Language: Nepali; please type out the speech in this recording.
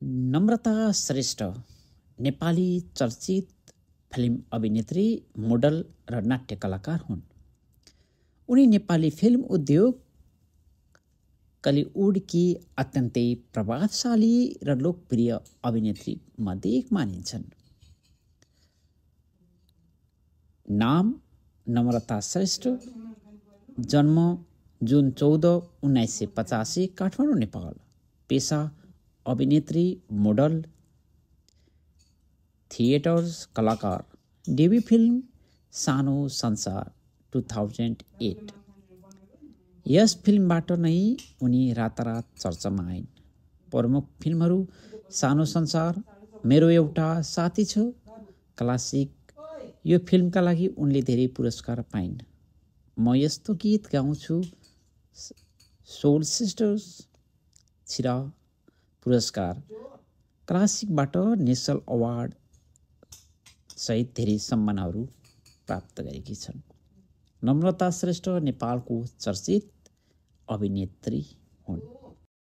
नम्रता श्रेष्ठ नेपाली चर्चित फिल्म अभिनेत्री, मोडल र नाट्य कलाकार हुन्। उनी नेपाली फिल्म उद्योग कलिउडकी अत्यन्तै प्रभावशाली र लोकप्रिय अभिनेत्री मध्ये एक मानिन्छन्। नाम नम्रता श्रेष्ठ, जन्म जुन 14, 1985, काठमाडौँ, नेपाल। पेसा अभिनेत्री, मोडल, थिएटर्स कलाकार। डेब्यू फिल्म सानो संसार 2008। यस फिल्मबाट नै उनी रातारात चर्चामा आइन्। प्रमुख फिल्महरू सानो संसार, मेरो एउटा साथी छ, क्लासिक। यो फिल्मका लागि उनले धेरै पुरस्कार पाइन्। म यस्तो गीत गाउँछु, सोल सिस्टर्स, छिरा पुरस्कार, क्लासिकबाट नेसनल अवार्ड सहित धेरै सम्मानहरू प्राप्त गरेकी छन्। नम्रता श्रेष्ठ नेपालको चर्चित अभिनेत्री हुन्।